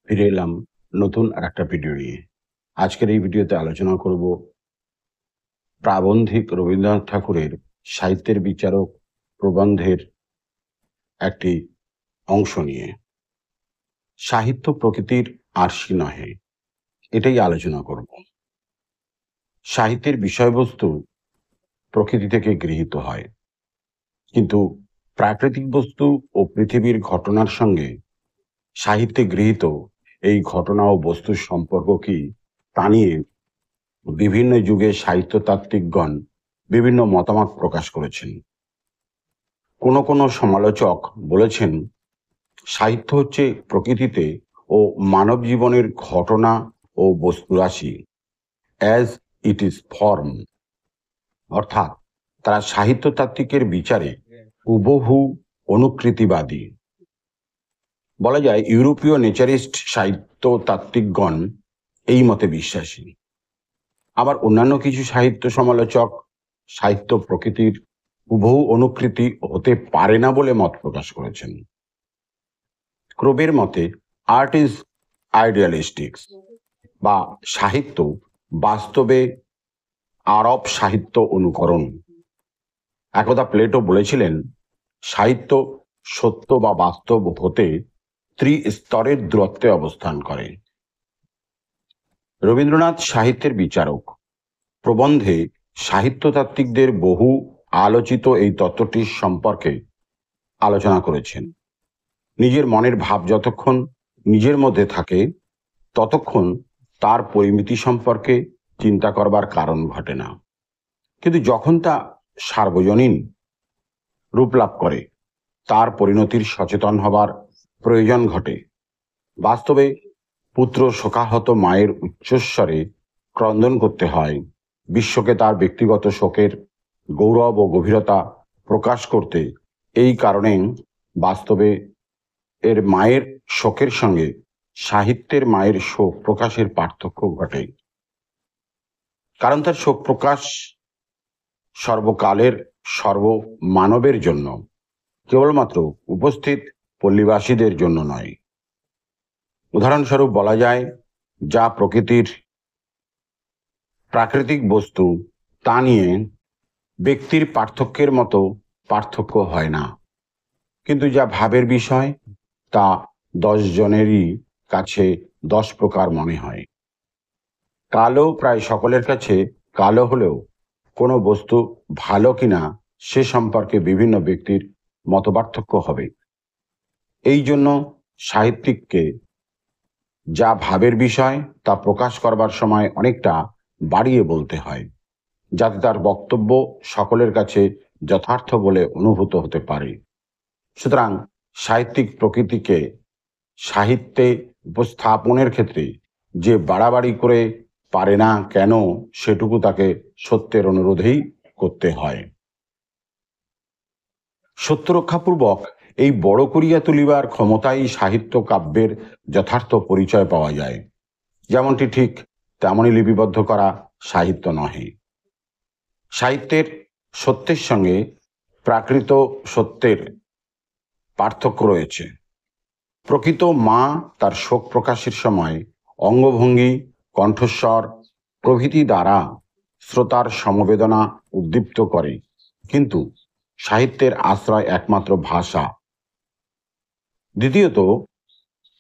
ফিরে এলাম নতুন একটা ভিডিও নিয়ে। আজকের এই ভিডিওতে আলোচনা করব প্রাবন্ধিক রবীন্দ্রনাথ ঠাকুরের সাহিত্যের বিচারক প্রবন্ধের একটি অংশ নিয়ে। সাহিত্য প্রকৃতির আরশি নহে, এটাই আলোচনা করব। সাহিত্যের বিষয়বস্তু প্রকৃতি থেকে গৃহীত হয়, কিন্তু প্রাকৃতিক বস্তু ও পৃথিবীর ঘটনার সঙ্গে সাহিত্যে গৃহীত এই ঘটনা ও বস্তুর সম্পর্ক কি তা নিয়ে বিভিন্ন যুগে সাহিত্যতাত্ত্বিকগণ বিভিন্ন মতামত প্রকাশ করেছেন। কোনো কোনো সমালোচক বলেছেন, সাহিত্য হচ্ছে প্রকৃতিতে ও মানব জীবনের ঘটনা ও বস্তুরাশি, অ্যাজ ইট ইজ ফর্ম। অর্থাৎ তারা সাহিত্যতাত্ত্বিকের বিচারে হুবহু অনুকৃতিবাদী। বলা যায় ইউরোপীয় নেচারিস্ট সাহিত্যতাত্ত্বিকগণ এই মতে বিশ্বাসী। আবার অন্যান্য কিছু সাহিত্য সমালোচক সাহিত্য প্রকৃতির হুবহু অনুকৃতি হতে পারে না বলে মত প্রকাশ করেছেন। ক্রোবের মতে আর্ট ইজ আইডিয়ালিস্টিক্স, বা সাহিত্য বাস্তবে আরব সাহিত্য অনুকরণ। একদা প্লেটো বলেছিলেন, সাহিত্য সত্য বা বাস্তব হতে ত্রিস্তরের দূরত্বে অবস্থান করে। রবীন্দ্রনাথ সাহিত্যের বিচারক প্রবন্ধে সাহিত্যতাত্ত্বিকদের বহু আলোচিত এই তত্ত্বটির সম্পর্কে আলোচনা করেছেন। নিজের মনের ভাব যতক্ষণ নিজের মধ্যে থাকে ততক্ষণ তার পরিমিতি সম্পর্কে চিন্তা করবার কারণ ঘটে না, কিন্তু যখন তা সার্বজনীন রূপ লাভ করে তার পরিণতির সচেতন হবার প্রয়োজন ঘটে। বাস্তবে পুত্র শোকাহত মায়ের উচ্চস্বরে ক্রন্দন করতে হয় বিশ্বকে তার ব্যক্তিগত শোকের গৌরব ও গভীরতা প্রকাশ করতে। এই কারণে বাস্তবে এর মায়ের শোকের সঙ্গে সাহিত্যের মায়ের শোক প্রকাশের পার্থক্য ঘটে। কারণ তার শোক প্রকাশ সর্বকালের সর্বমানবের জন্য, কেবলমাত্র উপস্থিত পল্লীবাসীদের জন্য নয়। উদাহরণস্বরূপ বলা যায়, যা প্রকৃতির প্রাকৃতিক বস্তু তা নিয়ে ব্যক্তির পার্থক্যের মতো পার্থক্য হয় না, কিন্তু যা ভাবের বিষয় তা 10 জনেরই কাছে 10 প্রকার মনে হয়। কালো প্রায় সকলের কাছে কালো হলেও কোনো বস্তু ভালো কিনা সে সম্পর্কে বিভিন্ন ব্যক্তির মতপার্থক্য হবে। এই জন্য সাহিত্যিককে যা ভাবের বিষয় তা প্রকাশ করবার সময় অনেকটা বাড়িয়ে বলতে হয়, যাতে তার বক্তব্য সকলের কাছে যথার্থ বলে অনুভূত হতে পারে। সুতরাং সাহিত্যিক প্রকৃতিকে সাহিত্যে উপস্থাপনের ক্ষেত্রে যে বাড়াবাড়ি করে পারে না কেন, সেটুকু তাকে সত্যের অনুরোধেই করতে হয়। সত্য রক্ষাপূর্বক এই বড় করিয়া তুলিবার ক্ষমতাই সাহিত্য কাব্যের যথার্থ পরিচয় পাওয়া যায়। যেমনটি ঠিক তেমনই লিপিবদ্ধ করা সাহিত্য নহে। সাহিত্যের সত্যের সঙ্গে প্রাকৃত সত্যের পার্থক্য রয়েছে। প্রকৃত মা তার শোক প্রকাশের সময় অঙ্গভঙ্গি, কণ্ঠস্বর প্রভৃতি দ্বারা শ্রোতার সমবেদনা উদ্দীপ্ত করে, কিন্তু সাহিত্যের আশ্রয় একমাত্র ভাষা। দ্বিতীয়ত,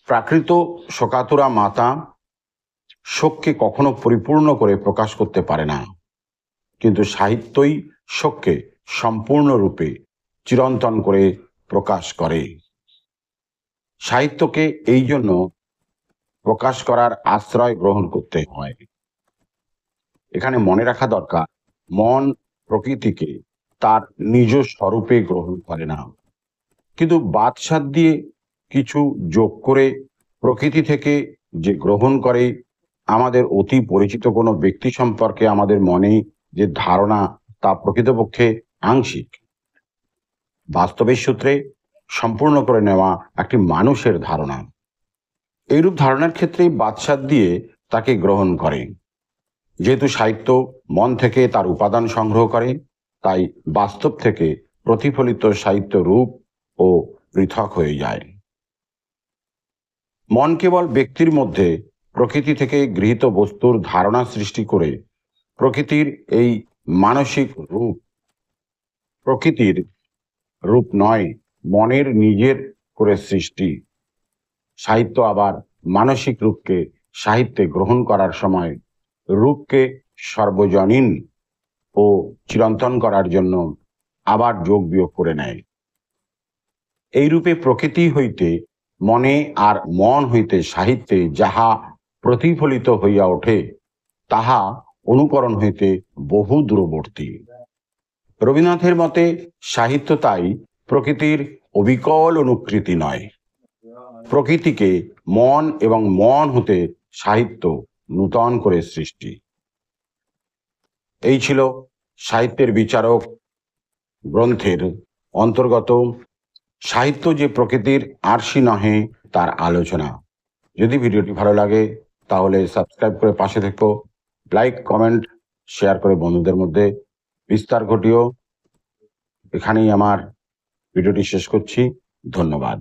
প্রাকৃত শোকাতুরা মাতা শোককে কখনো পরিপূর্ণ করে প্রকাশ করতে পারে না, কিন্তু সাহিত্যই শোককে সম্পূর্ণরূপে চিরন্তন করে প্রকাশ করে। সাহিত্যকে এই জন্য প্রকাশ করার আশ্রয় গ্রহণ করতে হয়। এখানে মনে রাখা দরকার, মন প্রকৃতিকে তার নিজ স্বরূপে গ্রহণ করে না, কিন্তু বাদশাদ দিয়ে কিছু যোগ করে প্রকৃতি থেকে যে গ্রহণ করে। আমাদের অতি পরিচিত কোনো ব্যক্তি সম্পর্কে আমাদের মনে যে ধারণা তা প্রকৃতপক্ষে আংশিক, বাস্তবের সূত্রে সম্পূর্ণ করে নেওয়া একটি মানুষের ধারণা। এইরূপ ধারণার ক্ষেত্রে বাদশাদ দিয়ে তাকে গ্রহণ করে। যেহেতু সাহিত্য মন থেকে তার উপাদান সংগ্রহ করে, তাই বাস্তব থেকে প্রতিফলিত সাহিত্য রূপ ও পৃথক হয়ে যায়। মন কেবল ব্যক্তির মধ্যে প্রকৃতি থেকে গৃহীত বস্তুর ধারণা সৃষ্টি করে প্রকৃতির এই মানসিক রূপ প্রকৃতির রূপ নয়, মনের নিজের করে সৃষ্টি। সাহিত্য আবার মানসিক রূপকে সাহিত্যে গ্রহণ করার সময় রূপকে সর্বজনীন ও চিরন্তন করার জন্য আবার যোগ বিয়োগ করে নেয়। এই রূপে প্রকৃতি হইতে মনে আর মন হইতে সাহিত্যে যাহা প্রতিফলিত হইয়া ওঠে তাহা অনুকরণ হইতে বহু দূরবর্তী। রবীন্দ্রনাথের মতে সাহিত্য তাই প্রকৃতির অবিকল অনুকৃতি নয়, প্রকৃতিকে মন এবং মন হতে সাহিত্য নূতন করে সৃষ্টি। এই ছিল সাহিত্যের বিচারক গ্রন্থের অন্তর্গত সাহিত্য যে প্রকৃতির আরশি নহে তার আলোচনা। যদি ভিডিওটি ভালো লাগে তাহলে সাবস্ক্রাইব করে পাশে থেকো, লাইক কমেন্ট শেয়ার করে বন্ধুদের মধ্যে বিস্তার ঘটিও। এখানেই আমার ভিডিওটি শেষ করছি। ধন্যবাদ।